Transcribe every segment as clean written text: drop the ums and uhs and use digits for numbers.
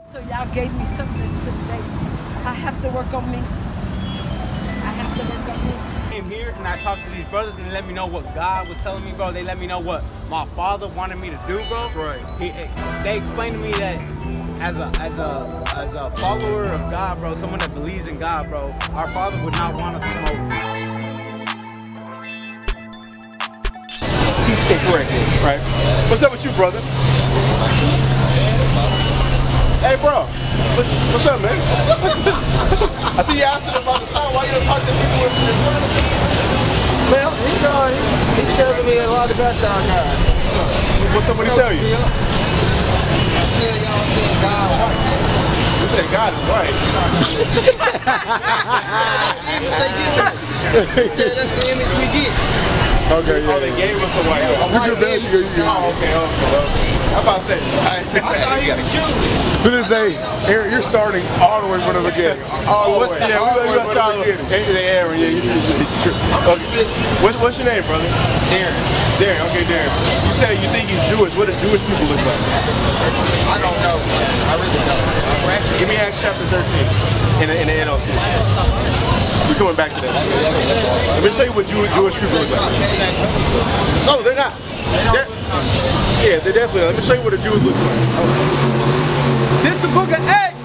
So y'all gave me something today. I have to work on me. I have to work on me. I came here and I talked to these brothers and they let me know what God was telling me, bro. They let me know what my father wanted me to do, bro. That's right. They explained to me that as a follower of God, bro, someone that believes in God, bro, our Father would not want us to know. Incorrectly, right? What's up with you, brother? Hey, bro. What's up, man? I see you asking about the sign. Why you don't talk to people in front of you? Man, he's telling me a lot about y'all guys. What's up? What he tell you? He said y'all said God white. You said God is white. He said that's the image we get. Okay, yeah. Oh, they gave us a white. You good, man? Oh, okay. I'm about to say. I thought he was Jew. But it's you're starting all the way from the beginning. All the way. Yeah, we're going to start with Aaron. Yeah, What's your name, brother? Darren. Darren, okay, Darren. You say you think he's Jewish. What do Jewish people look like? I don't know. I really don't. Give me Acts chapter 13 in the NLT. We're coming back to that. Let me show you what Jewish people look like. No, they're not. Yeah, they're definitely not. Let me show you what a Jew looks like. This is the book of Acts.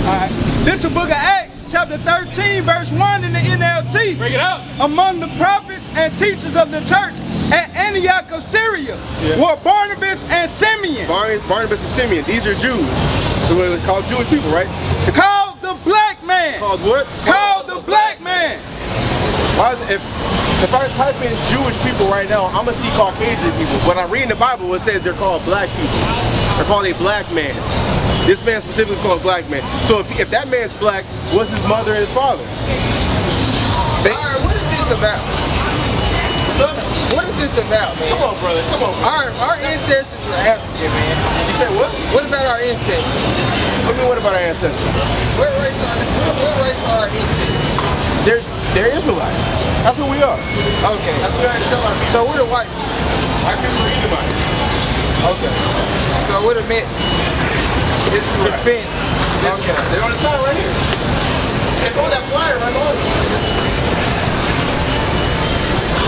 Alright. This is the book of Acts, chapter 13, verse 1 in the NLT. Bring it up. Among the prophets and teachers of the church at Antioch of Syria were Barnabas and Simeon. Barnabas and Simeon, these are Jews. They're called Jewish people, right? Called the black man. Called what? Called the black man. Why is it, if I type in Jewish people right now, I'm gonna see Caucasian people. When I read in the Bible, it says they're called black people. They're called a black man. This man specifically is called a black man. So if that man's black, what's his mother and his father? Alright, what is this about? What is this about, man? Come on, brother. Come on. Our ancestors were African, man. You said what? What about our ancestors? What do you mean, what about our ancestors? What race are our ancestors? They're Israelites. That's who we are. Okay. That's what we gotta show our people. So we're the white. White people are Edomites. Okay. So we're the Mets. It's correct. Hispanic. Okay. They're on the side right here. It's on that flyer right on.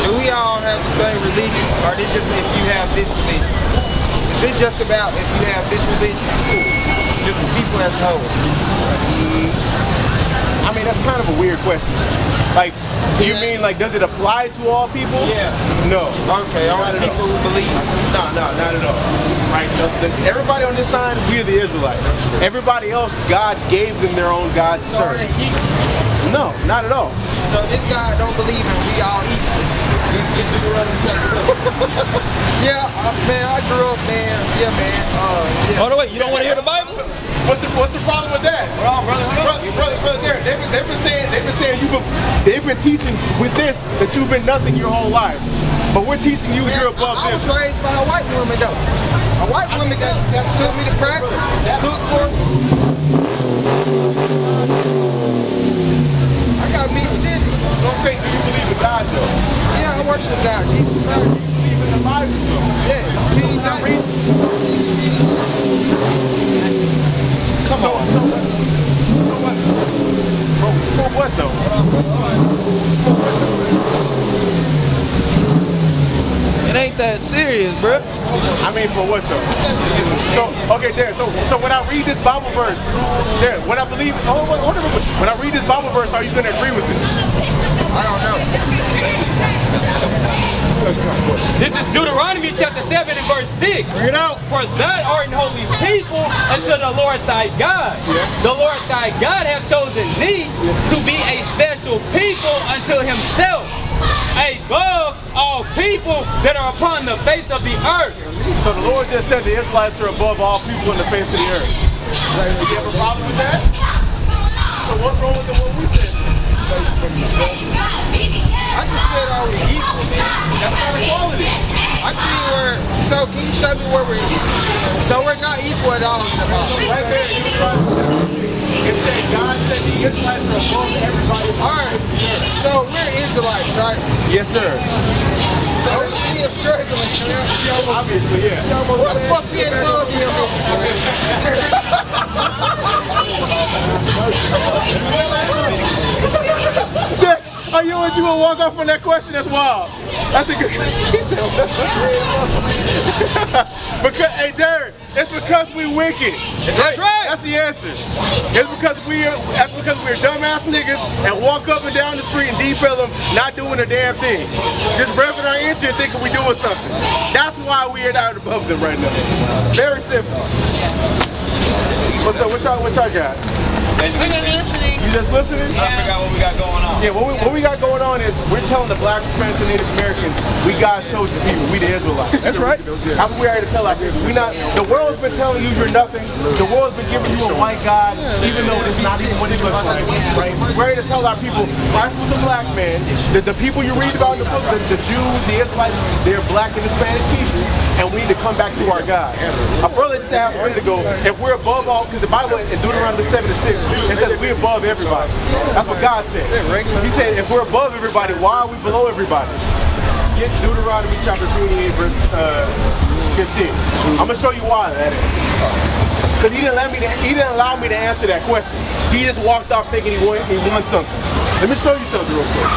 Do we all have the same religion, or is it just if you have this religion? Is it just about if you have this religion? Just the people as a whole? I mean, that's kind of a weird question. Like, you mean like, does it apply to all people? Yeah. No. Okay, only people who believe. No, not at all. Right? Everybody on this side, we're the Israelites. Everybody else, God gave them their own God to So are serve. they equal? No, not at all. So this guy don't believe in we all equal. Yeah, man, I grew up, man. Yeah, man. Yeah. Hold on, wait, you don't want to hear the Bible? What's the problem with that? Hold on, brother. They've been saying they've been teaching with this that you've been nothing your whole life. But we're teaching you you're above I was this. raised by a white woman, though. A white woman that took me to practice, cook for me. I got mixed cities. So I'm saying, do you believe in God though? Yeah, I worship God, Jesus Christ. Do you believe in the Bible though? Yeah, King James. Come on. So what? Bro, for what though? It ain't that serious, bro. I mean, for what though? So, okay, there. So when I read this Bible verse, there, when I believe, when I read this Bible verse, are you going to agree with it? I don't know. This is Deuteronomy chapter 7 and verse 6. You know, for thou art an holy people unto the Lord thy God. The Lord thy God hath chosen thee to be a special people unto himself, above all people that are upon the face of the earth. So the Lord just said the Israelites are above all people on the face of the earth. Do you have a problem with that? So what's wrong with what we said? I just said I was equal, man. That's not equality. I see where, so can you show me where we're equal? So we're not equal at all in the Bible. Right there, it said God said the Israelites are above everybody. Alright, so we're Israelites, right? Yes, sir. So we're still struggling, man. Obviously, yeah. What the fuck you involved in? Oh, you want to walk off on that question? That's wild. That's a good question. Because, hey, Darren, it's because we wicked. That's right. That's the answer. That's because we're dumbass niggas and walk up and down the street and defil them, not doing a damn thing. Just revving our engine thinking we doing something. That's why we're not above them right now. Very simple. What's up? What y'all got? We're just listening. You just listening? I figure out what we got going on. Yeah, what we got going on is we're telling the blacks, Hispanics, and Native Americans we God's chosen people. We the Israelites. That's right. That's what we're here to tell our people. We not. The world's been telling you you're nothing. The world's been giving you a white God, even though it's not even what it looks like. Right? We're here to tell our people Christ was a black man. The people you read about in the book, the Jews, the Israelites, they're black and Hispanic people, and we need to come back to our God. My brother just asked a minute ago if we're above all, because the Bible in Deuteronomy 7:6 it says we're above everybody. That's what God said. He said if we're above everybody, why are we below everybody? Get Deuteronomy chapter 28 verse 15. I'm gonna show you why that is. Because he didn't allow me to answer that question. He just walked off thinking he won something. Let me show you something real quick.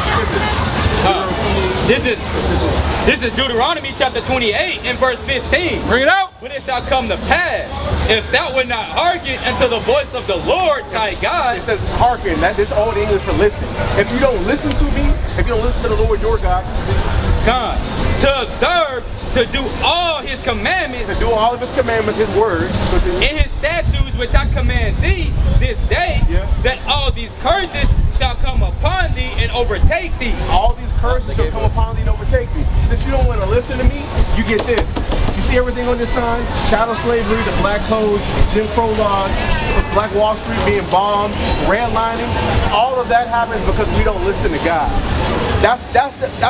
This is Deuteronomy chapter 28 and verse 15. Bring it out. When it shall come to pass, if thou would not hearken unto the voice of the Lord thy God. It says hearken. This old English for listen. If you don't listen to me, if you don't listen to the Lord your God, to observe, to do all his commandments, to do all of his commandments, his words, and his statutes which I command thee this day, that all these curses shall come upon thee and overtake thee. All these curses shall come upon thee and overtake thee. If you don't want to listen to me, you get this. You see everything on this sign? Chattel slavery, the black codes, Jim Crow laws, Black Wall Street being bombed, redlining. All of that happens because we don't listen to God. That's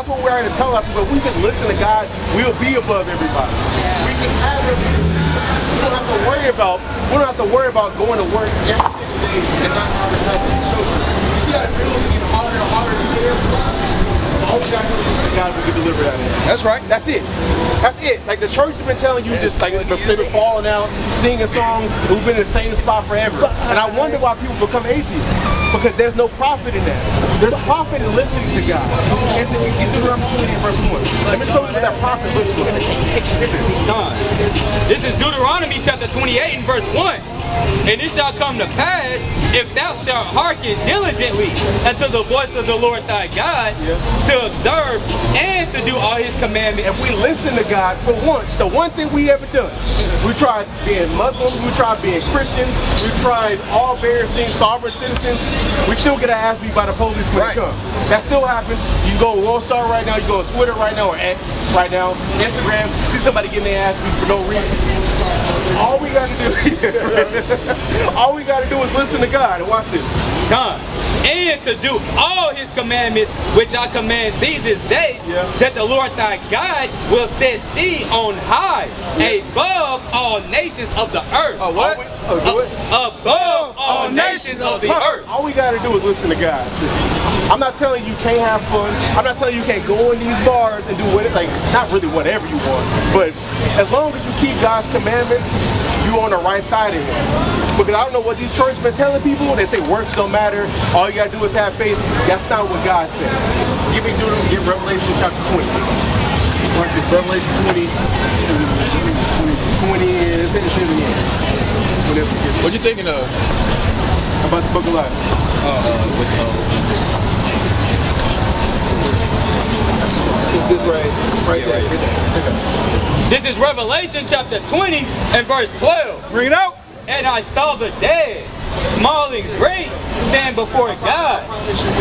what we're here to tell our people. If we can listen to God, we'll be above everybody. We can have everything. We don't have to worry about going to work every single day and not having nothing to show you. You see how the bills are getting harder and harder to get? All we gotta do is listen to God, we can deliver that in. That's right. That's it. That's it. Like the church has been telling you just like they've been falling out, singing songs, we've been in the same spot forever. And I wonder why people become atheists. Because there's no profit in that. There's profit in listening to God. It's Deuteronomy 28 verse 1. Let me show you what that profit looks like. This is Deuteronomy chapter 28 and verse 1. And it shall come to pass, if thou shalt hearken diligently unto the voice of the Lord thy God, to observe and to do all his commandments. If we listen to God for once, the one thing we ever done, we tried being Muslims, we tried being Christians, we tried all various things, sovereign citizens, we still get our ass beat by the police when it comes. That still happens. You go on World Star right now, you go on Twitter right now, or X right now, Instagram, see somebody getting their ass beat for no reason. All we gotta do is listen to God and watch this. And to do all his commandments which I command thee this day, that the Lord thy God will set thee on high above all nations of the earth. Above all nations of the earth. All we gotta do is listen to God. I'm not telling you can't have fun. I'm not telling you can't go in these bars and do not really whatever you want, but as long as you keep God's commandments, you on the right side of it. Because I don't know what these churches been telling people. They say works don't matter. All you gotta do is have faith. That's not what God said. Give Revelation chapter 20. Revelation 20. 20 is What you thinking of? About the book of life. This right there. This is Revelation chapter 20 and verse 12. Bring it out. And I saw the dead, small and great, stand before God.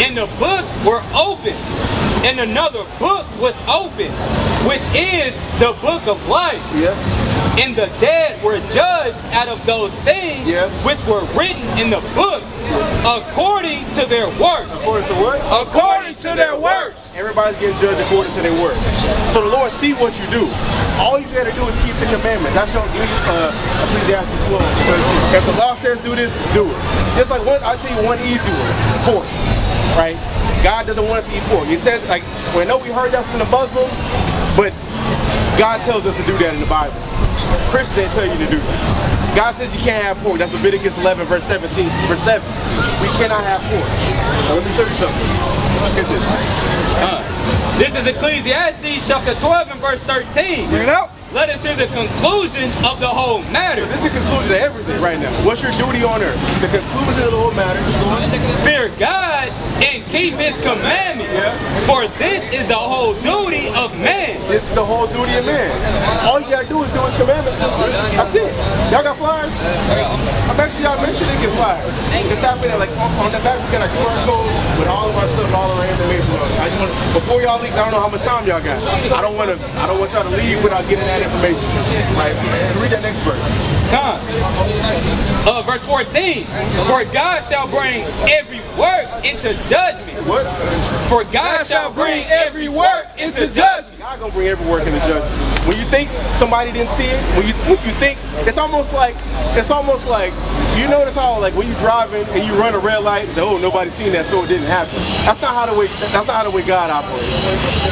And the books were open. And another book was open, which is the book of life. And the dead were judged out of those things which were written in the books according to their works. According to what? According to their works. Everybody's getting judged according to their works. So the Lord sees what you do. All you gotta do is keep the commandments. That's what Ecclesiastes 12. If the law says do this, do it. Just like I'll tell you one easy one. Pork. Right? God doesn't want us to eat pork. He says, we know we heard that from the Muslims, but God tells us to do that in the Bible. Christians ain't tell you to do that. God says you can't have pork. That's Leviticus 11, verse 17, verse 7. We cannot have pork. Now, let me show you something. Get this. This is Ecclesiastes chapter 12 and verse 13. Bring it out. Let us hear the conclusion of the whole matter. So this is the conclusion of everything right now. What's your duty on earth? The conclusion of the whole matter. Fear God and keep his commandments. Yeah. For this is the whole duty of man. This is the whole duty of man. All you gotta do is do his commandments. That's it. Y'all got flyers? I bet you y'all make sure they get flyers. Just tap in there, like on the back we got a QR code with all of our stuff and all of our information on it. I just want, before y'all leave, I don't know how much time y'all got. I don't want y'all to leave without getting that information. Right? Read that next verse. Verse 14. For God shall bring every work into judgment. What? For God shall bring every work into judgment. God gonna bring every work into judgment. When you think somebody didn't see it, when you think it's almost like you notice how like when you driving and you run a red light, oh nobody's seen that, so it didn't happen. That's not how the way God operates.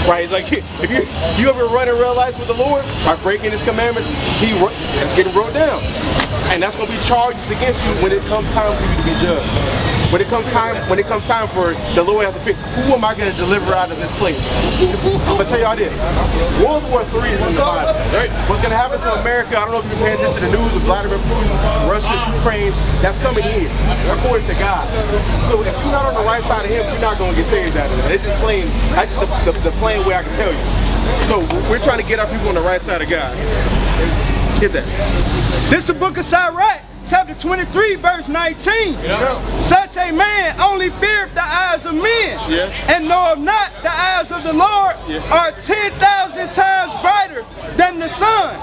Right? It's like if you ever running red lights with the Lord by breaking his commandments, it's getting wrote down. And that's gonna be charged against you when it comes time for you to be judged. When it comes time for the Lord has to pick, who am I going to deliver out of this place? I'm going to tell y'all this. World War III is in the Bible. Right? What's going to happen to America, I don't know if you're paying attention to the news of Vladimir Putin, Russia, Ukraine, that's coming here, according to God. So if you're not on the right side of him, you're not going to get saved out of it. It's just plain, that's just the plain way I can tell you. So we're trying to get our people on the right side of God. Get that. This is the book of Sirach, chapter 23, verse 19. Yeah. Such a man only feareth the eyes of men, and knoweth not the eyes of the Lord are 10,000 times brighter than the sun,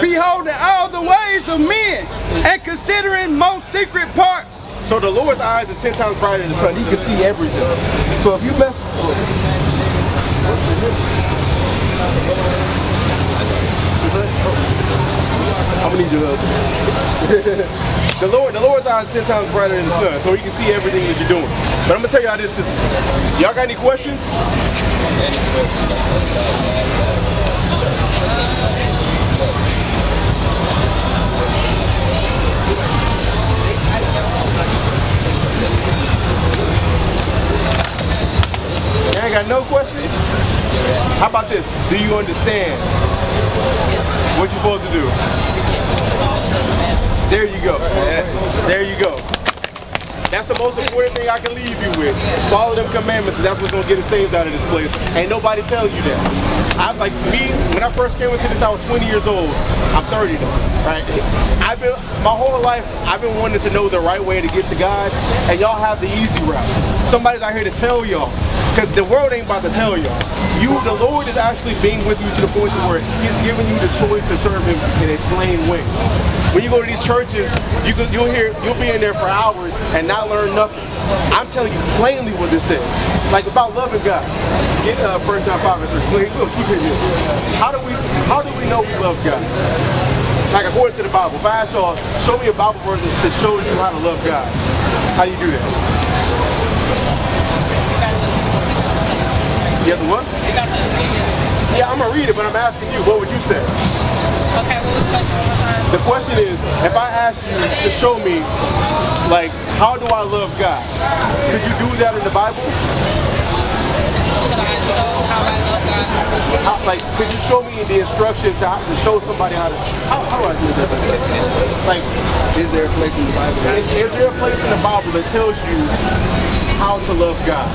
beholding all the ways of men, and considering most secret parts. So the Lord's eyes are 10 times brighter than the sun. He can see everything. So if you mess I'm gonna need your help. The Lord's eyes are 10 times brighter than the sun, so he can see everything that you're doing. But I'm gonna tell you how this is. Y'all got any questions? You ain't got no questions? How about this? Do you understand what you're supposed to do? There you go. There you go. That's the most important thing I can leave you with. Follow them commandments, and that's what's gonna get us saved out of this place. Ain't nobody telling you that. When I first came into this, I was 20 years old. I'm 30 now, right? My whole life, I've been wanting to know the right way to get to God, and y'all have the easy route. Somebody's out here to tell y'all, because the world ain't about to tell y'all. The Lord is actually being with you to the point where he's giving you the choice to serve him in a plain way. When you go to these churches, you'll be in there for hours and not learn nothing. I'm telling you plainly what this is. Like about loving God. Get 1 John 5 and 3. We'll keep it here. How do we know we love God? Like according to the Bible. If I ask y'all, show me a Bible verse that shows you how to love God. How do you do that? You have to what? Yeah, I'm gonna read it, but I'm asking you, what would you say? Okay, what was the question one more time? The question is, if I ask you to show me, like, how do I love God? Could you do that in the Bible? Could I show how I love God? Could you show me the instructions to show somebody how do I do that? Like, Is there a place in the Bible? is there a place in the Bible that tells you how to love God?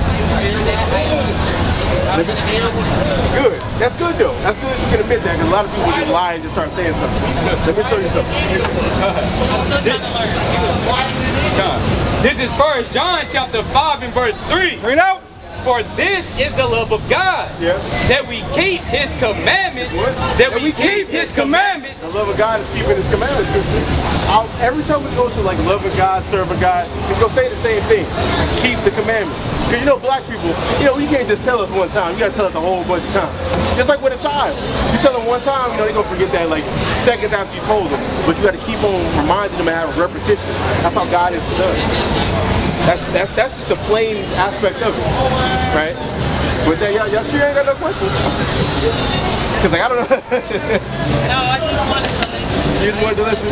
Good. That's good though. That's good that you can admit that, because a lot of people just lie and just start saying something. Let me show you something. I'm still trying to learn. This is 1 John chapter 5 and verse 3. Bring it out. For this is the love of God, that we keep his commandments, that we keep his commandments. The love of God is keeping his commandments. Every time we go to like loving God, serving God, it's going to say the same thing. Keep the commandments. Because black people, you can't just tell us one time. You got to tell us a whole bunch of times. Just like with a child. You tell them one time, they're going to forget that like seconds after you told them. But you got to keep on reminding them and have repetition. That's how God is with us. That's just the plain aspect of it, right? With that, y'all sure you ain't got no questions? Because I don't know. No, I just wanted to listen. You just wanted to listen?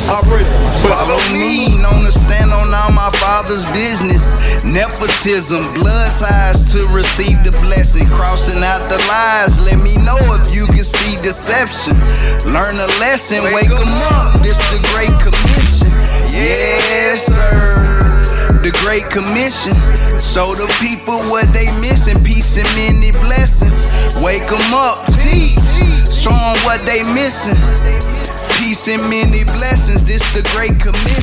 I'll praise you. Follow me, known to stand on all my father's business. Nepotism, blood ties to receive the blessing. Crossing out the lies, let me know if you can see deception. Learn a lesson, wake 'em up. This the Great Commission. Yes, sir. The Great Commission. Show the people what they missing. Peace and many blessings. Wake 'em up, teach. Show 'em what they missing. Peace and many blessings. This the Great Commission.